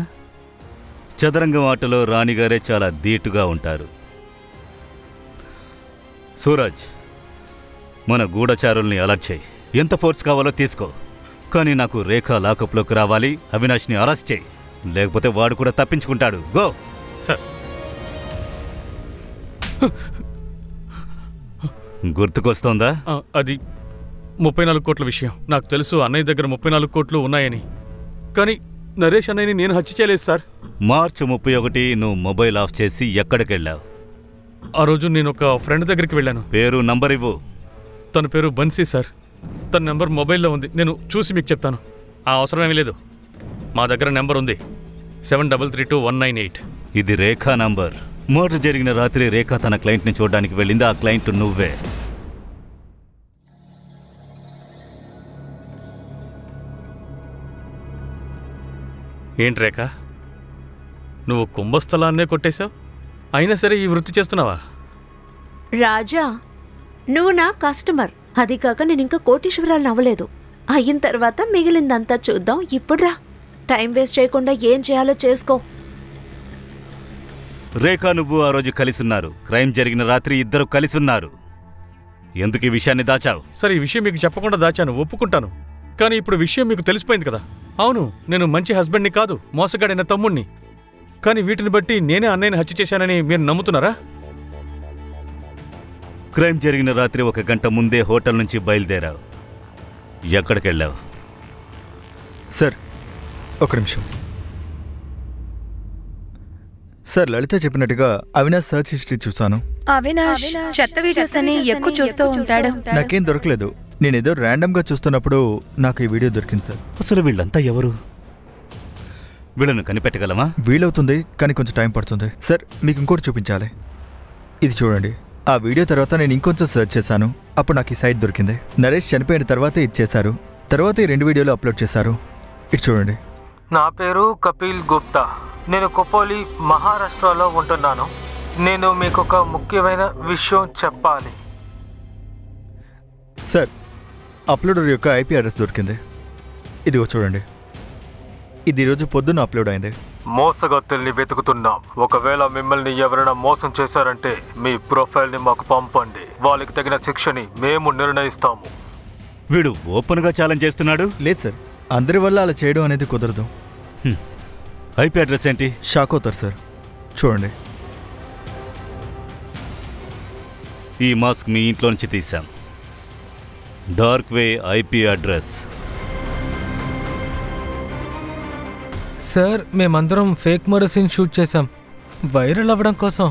చదరంగం ఆటలో రాణిగారే చాలా ధీటుగా ఉంటారు. సూరజ్, మన గూఢచారుల్ని అలర్ట్ చేయి. ఎంత ఫోర్స్ కావాలో తీసుకో. కానీ నాకు రేఖ లాకప్లోకి రావాలి. అవినాష్ని అరెస్ట్ చేయి, లేకపోతే వాడు కూడా తప్పించుకుంటాడు. గో. సార్, గుర్తుకొస్తోందా? అది 34 కోట్ల విషయం. నాకు తెలుసు అన్నయ్య దగ్గర 34 కోట్లు ఉన్నాయని. కానీ నరేష్ అన్నయ్యని నేను హత్య చేయలేదు సార్. మార్చి 31 నువ్వు మొబైల్ ఆఫ్ చేసి ఎక్కడికెళ్ళావు? ఆ రోజు నేను ఒక ఫ్రెండ్ దగ్గరికి వెళ్ళాను. పేరు, నంబర్ ఇవ్వు. తన పేరు బన్సీ సార్. తన నెంబర్ మొబైల్లో ఉంది. నేను చూసి మీకు చెప్తాను. ఆ అవసరం ఏమీ లేదు. మా దగ్గర నెంబర్ ఉంది, 7332-198. ఇది రేఖా నంబర్. మర్డర్ జరిగిన రాత్రి రేఖ తన క్లయింట్ని చూడడానికి వెళ్ళింది. ఆ క్లయింట్ నువ్వే. ఏంటి రేఖ, నువ్వు కుంభస్థలాన్నే కొట్టేశావు, అయినా సరే ఈ వృత్తి చేస్తున్నావా? రాజా, నువ్వు నా కస్టమర్. అది కాక నేను ఇంకా కోటీశ్వరాలు నవ్వలేదు. అయిన తర్వాత మిగిలిందంతా చూద్దాం. ఇప్పుడు రా, టైం వేస్ట్ చేయకుండా ఏం చేయాలో చేసుకో. రేఖ, నువ్వు ఆ రోజు కలిసున్నారు. క్రైమ్ జరిగిన రాత్రి ఇద్దరు కలిసున్నారు. ఎందుకు ఈ విషయాన్ని దాచావు? సరే, ఈ విషయం మీకు చెప్పకుండా దాచాను, ఒప్పుకుంటాను. కానీ ఇప్పుడు విషయం మీకు తెలిసిపోయింది కదా. అవును, నేను మంచి హస్బెండ్ని కాదు, మోసగాడైన తమ్ముణ్ణి. కానీ వీటిని బట్టి నేనే అన్నయ్యని హత్య చేశానని మీరు నమ్ముతున్నారా? క్రైమ్ జరిగిన రాత్రి 1 గంట ముందే హోటల్ నుంచి బయలుదేరావు. ఎక్కడికెళ్ళావు? సార్, ఒక నిమిషం. సార్, లలిత చెప్పినట్టుగా అవినాష్ సర్చ్ హిస్టరీ చూశాను. అవినాష్ చెత్త వీడియోస్ అని ఎక్కువ చూస్తూ ఉంటాడు. నాకేం దొరకలేదు. నేనేదో ర్యాండమ్గా చూస్తున్నప్పుడు నాకు ఈ వీడియో దొరికింది సార్. అసలు వీళ్ళంతా ఎవరు? వీళ్ళను కనిపెట్టగలమా? వీలవుతుంది, కానీ కొంచెం టైం పడుతుంది. సార్, మీకు ఇంకోటి చూపించాలి. ఇది చూడండి. ఆ వీడియో తర్వాత నేను ఇంకొంచెం సెర్చ్ చేశాను. అప్పుడు నాకు ఈ సైట్ దొరికింది. నరేష్ చనిపోయిన తర్వాత ఇది చేశారు. తర్వాత ఈ 2 వీడియోలు అప్లోడ్ చేశారు. ఇటు చూడండి. నా పేరు కపిల్ గుప్తా. నేను కొపోలి మహారాష్ట్రలో ఉంటున్నాను. నేను మీకు ఒక ముఖ్యమైన విషయం చెప్పాలి. సార్, అప్లోడర్ యొక్క ఐపీ అడ్రస్ దొరికింది. ఇదిగో చూడండి. ఇది ఈరోజు పొద్దున్న అప్లోడ్ అయింది. మోసగత్తుల్ని వెతుకుతున్నాం. ఒకవేళ మిమ్మల్ని ఎవరైనా మోసం చేశారంటే మీ ప్రొఫైల్ని మాకు పంపండి. వాళ్ళకి తగిన శిక్షని మేము నిర్ణయిస్తాము. వీడు ఓపెన్గా ఛాలెంజ్ చేస్తున్నాడు. లేదు సార్, అందరి వల్ల అలా చేయడం అనేది కుదరదు. ఐపీ అడ్రస్ ఏంటి? షాక్ అవుతారు సార్. చూడండి. ఈ మాస్క్ మీ ఇంట్లో నుంచి తీసాం. డార్క్ వే ఐపీ అడ్రస్. సార్, మేమందరం ఫేక్ మర్డర్ సీన్ షూట్ చేశాం వైరల్ అవ్వడం కోసం.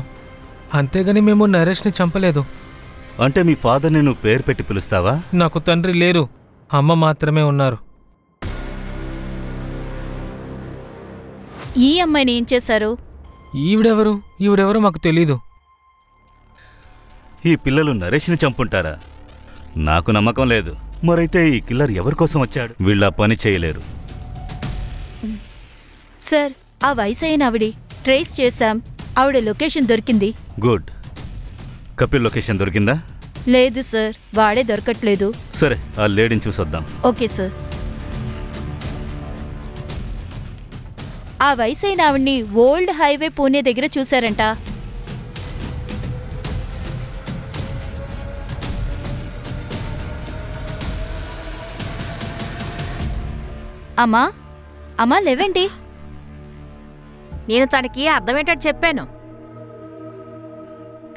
అంతేగాని మేము నరేష్ని చంపలేదు. అంటే మీ ఫాదర్ని నువ్వు పేరు పెట్టి పిలుస్తావా? నాకు తండ్రి లేరు, అమ్మ మాత్రమే ఉన్నారు. ఈ అమ్మాయిని ఏం చేశారు? ఈవిడెవరో మాకు తెలీదు. ఈ పిల్లలు నరేష్ని చంపుంటారా? నాకు నమ్మకం లేదు. మరైతే ఈ కిల్లర్ ఎవరి కోసం వచ్చాడు? వీళ్ళ పని చేయలేరు. సార్, ఆ వయసైన ఆవిడి ట్రేస్ చేశాం. ఆవిడ లొకేషన్ దొరికింది. గుడ్. కపిల్ లొకేషన్ దొరికిందా? లేదు సార్, వాడే దొరకట్లేదు. సరే, ఆ లేడీని చూసొద్దాం. Okay sir. ఆ వయసైన ఆవిడ్ని ఓల్డ్ హైవే పూణే దగ్గర చూశారంట. అమ్మా లేవేంటి? నేను తనకి అర్థమేంటని చెప్పాను,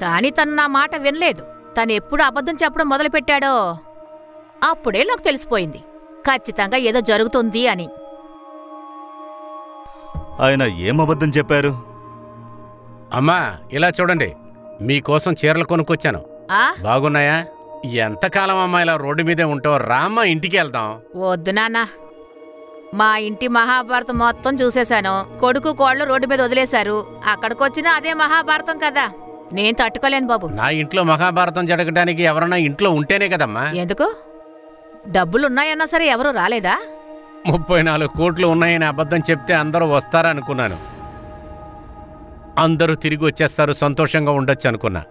కానీ తను నా మాట వినలేదు. తను ఎప్పుడు అబద్ధం చెప్పడం మొదలుపెట్టాడో అప్పుడే నాకు తెలిసిపోయింది ఖచ్చితంగా ఏదో జరుగుతుంది అని. ఆయన ఏం అబద్ధం చెప్పారు? అమ్మా, ఇలా చూడండి, మీకోసం చీరలు కొనుక్కొచ్చాను. బాగున్నాయా? ఎంతకాలం అమ్మా ఇలా రోడ్డు మీదే ఉంటావు? రామ్మా, ఇంటికి వెళ్దాం. వద్దు నాన్న, మా ఇంటి మహాభారతం మొత్తం చూసేశాను. కొడుకు కోళ్ళు రోడ్డు మీద వదిలేశారు. అక్కడికొచ్చినా అదే మహాభారతం కదా. నేను తట్టుకోలేను బాబు. నా ఇంట్లో మహాభారతం జరగడానికి ఎవరన్నా ఇంట్లో ఉంటేనే కదమ్మా. ఎందుకు? డబ్బులున్నాయన్నా సరే ఎవరూ రాలేదా? 34 కోట్లు ఉన్నాయని అబద్ధం చెప్తే అందరూ వస్తారనుకున్నాను. అందరూ తిరిగి వచ్చేస్తారు, సంతోషంగా ఉండొచ్చు అనుకున్నా.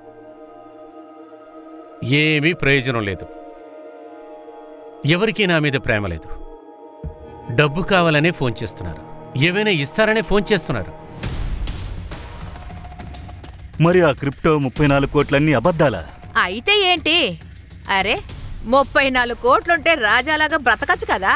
ఏమీ ప్రయోజనం లేదు. ఎవరికీ నా మీద ప్రేమ లేదు. డబ్బు కావాలనే ఫోన్ చేస్తున్నారు, ఏవైనా ఇస్తారనే ఫోన్ చేస్తున్నారు. మరి ఆ క్రిప్టో 34 కోట్లన్నీ అబద్ధాలా? అయితే ఏంటి? అరే, 34 కోట్లుంటే రాజాలాగా బ్రతకచ్చు కదా.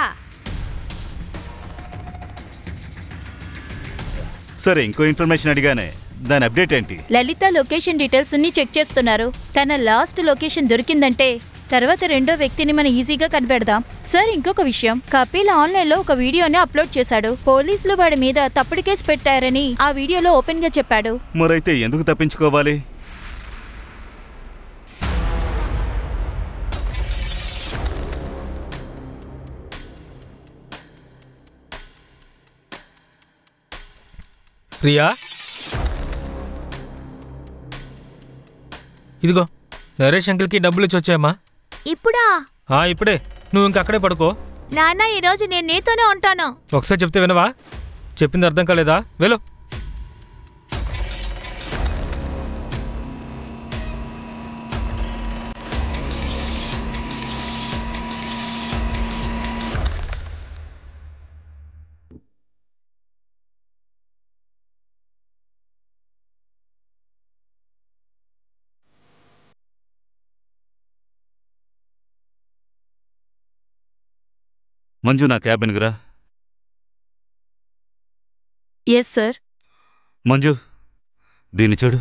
సరే, ఇంకో ఇన్ఫర్మేషన్ అడిగానే, దాని అప్డేట్ ఏంటి? లలిత లొకేషన్ డీటెయిల్స్ అన్ని చెక్ చేస్తున్నారు. తన లాస్ట్ లొకేషన్ దొరికిందంటే తర్వాత రెండో వ్యక్తిని మనం ఈజీగా కనిపెడదాం. సార్, ఇంకొక విషయం, కపిల్ ఆన్లైన్లో ఒక వీడియోని అప్లోడ్ చేశాడు. పోలీసులు వాడి మీద తప్పుడు కేసు పెట్టారని ఆ వీడియోలో ఓపెన్ గా చెప్పాడు. మరైతే ఎందుకు తప్పించుకోవాలి? ప్రియా, ఇదిగో నరేష్ అంకుల్కి డబ్బులు ఇచ్చి వచ్చాయమ్మా. ఇప్పుడా? ఇప్పుడే. నువ్వు ఇంక అక్కడే పడుకో. నాన్న, ఈరోజు నేను నీతోనే ఉంటాను. ఒకసారి చెప్తే వినవా? చెప్పింది అర్థం కాలేదా? వెళ్ళు. మంజు, నా క్యాబిన్కి రా. Yes sir. మంజు, దీన్ని చూడు.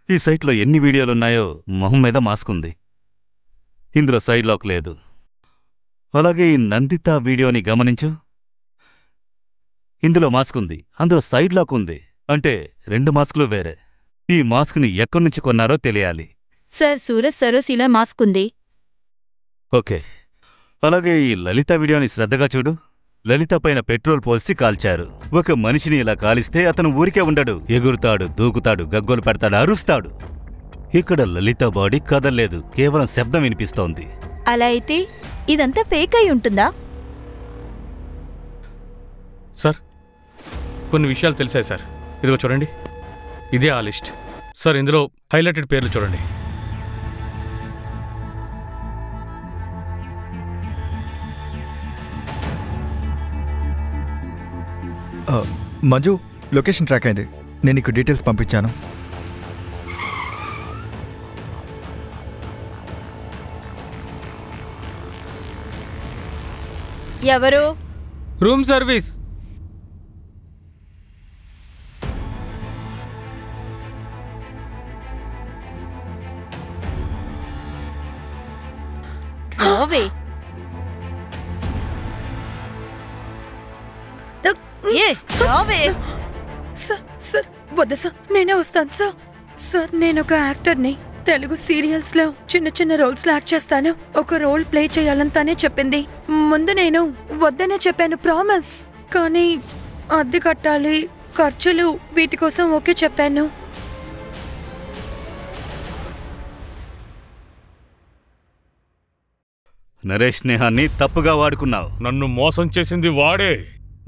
ఈ సైట్లో ఎన్ని వీడియోలున్నాయో మొహం మీద మాస్క్ ఉంది. ఇందులో సైడ్ లాక్ లేదు. అలాగే ఈ నందిత వీడియోని గమనించు. ఇందులో మాస్క్ ఉంది, అందులో సైడ్ లాక్ ఉంది. అంటే 2 మాస్కులు వేరే. ఈ మాస్క్ని ఎక్కడి నుంచి కొన్నారో తెలియాలి. సార్, సూరజ్ సరోస్ ఇలా మాస్క్ ఉంది. ఓకే. అలాగే ఈ లలిత వీడియోని శ్రద్ధగా చూడు. లలిత పైన పెట్రోల్ పోల్చి కాల్చారు. ఒక మనిషిని ఇలా కాలిస్తే అతను ఊరికే ఉండడు. ఎగురుతాడు, దూకుతాడు, గగ్గోలు పెడతాడు, అరుస్తాడు. ఇక్కడ లలిత బాడీ కదల్లేదు, కేవలం శబ్దం వినిపిస్తోంది. అలా అయితే ఇదంతా ఫేక్ అయి ఉంటుందా? సార్ కొన్ని విషయాలు తెలిసాయి సార్. ఇదిగో చూడండి, ఇదే ఆ లిస్ట్ సార్. ఇందులో హైలైటెడ్ పేర్లు చూడండి. మంజు, లొకేషన్ ట్రాక్ అయింది. నేను నీకు డీటెయిల్స్ పంపించాను. ఎవరు? Room service. రావే. ఏ రావే. సార్ వద్దు సార్, నేనే వస్తాను సార్. సార్ నేను ఒక యాక్టర్ని. తెలుగు సీరియల్స్ లో చిన్న చిన్న రోల్స్ లో యాక్ట్ చేస్తాను. ఒక రోల్ ప్లే చేయాలని తనే చెప్పింది. ముందు నేను వద్దనే చెప్పాను, ప్రామిస్. కానీ అద్దె కట్టాలి, ఖర్చులు, వీటి కోసం ఓకే చెప్పాను. నరేష్ స్నేహాన్ని తప్పుగా వాడుకున్నావు. నన్ను మోసం చేసింది వాడే.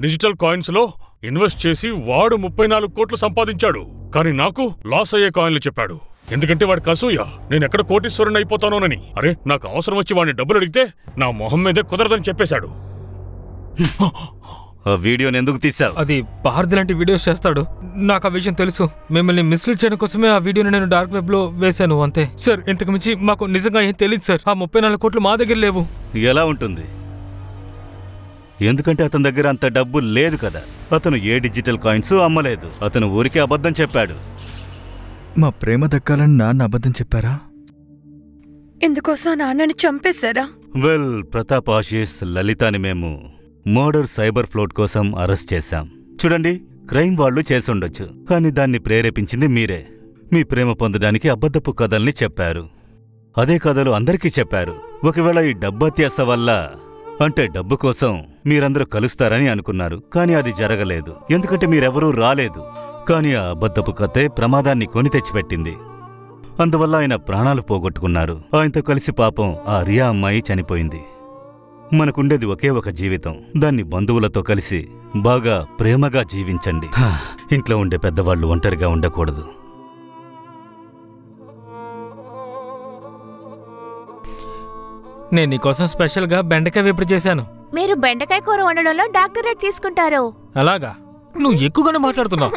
డిజిటల్ కాయిన్స్ లో ఇన్వెస్ట్ చేసి వాడు 34 కోట్లు సంపాదించాడు. కానీ నాకు లాస్ అయ్యే కాయిన్లు చెప్పాడు. ఎందుకంటే వాడి కసూయ నేనెక్కడ కోటీశ్వరుని అయిపోతానోనని. అరే, నాకు అవసరం వచ్చి వాడిని డబ్బులు అడిగితే నా మొహం మీదే కుదరదని చెప్పేశాడు. ఆ వీడియోని ఎందుకు తీశావు? అది పార్ది లాంటి వీడియోస్ చేస్తాడు, నాకు ఆ విషయం తెలుసు. మిమ్మల్ని మిస్లీడ్ చేయడం కోసమే ఆ వీడియోని నేను డార్క్ వెబ్ లో వేశాను, అంతే సార్. ఇంతకు మించి మాకు నిజంగా ఏం తెలియదు సార్. ఆ 34 కోట్లు మా దగ్గర లేవు. ఎలా ఉంటుంది? ఎందుకంటే అతని దగ్గర అంత డబ్బు లేదు కదా. అతను ఏ డిజిటల్ కాయిన్స్ అమ్మలేదు. అతను ఊరికే అబద్ధం చెప్పాడు. మా ప్రేమ దక్కాలని నాన్న అబద్ధం చెప్పారా? ఎందుకోసం నాన్నని చంపేశారా? వెల్, ప్రతాప్ ఆశీస్ లలితాని మేము మర్డర్ సైబర్ ఫ్లోట్ కోసం అరెస్ట్ చేశాం. చూడండి, క్రైమ్ వాళ్ళు చేసుండొచ్చు, కానీ దాన్ని ప్రేరేపించింది మీరే. మీ ప్రేమ పొందడానికి అబద్ధపు కథల్ని చెప్పారు. అదే కథలు అందరికీ చెప్పారు. ఒకవేళ ఈ డబ్బత్యాస వల్ల, అంటే డబ్బు కోసం మీరందరూ కలుస్తారని అనుకున్నారు. కానీ అది జరగలేదు, ఎందుకంటే మీరెవరూ రాలేదు. కానీ ఆ అబద్ధపు కథే ప్రమాదాన్ని కొని తెచ్చిపెట్టింది. అందువల్ల ఆయన ప్రాణాలు పోగొట్టుకున్నారు. ఆయనతో కలిసి పాపం ఆ రియా అమ్మాయి చనిపోయింది. మనకుండేది ఒకే ఒక జీవితం. దాన్ని బంధువులతో కలిసి బాగా ప్రేమగా జీవించండి. ఇంట్లో ఉండే పెద్దవాళ్లు ఒంటరిగా ఉండకూడదు. నేను నీకోసం స్పెషల్ గా బెండకాయ వేపుడు చేశాను. మీరు బెండకాయ కూర వండడంలో డాక్టరేట్ తీసుకుంటారు. అలాగా? నువ్వు ఎక్కువగానే మాట్లాడుతున్నావు.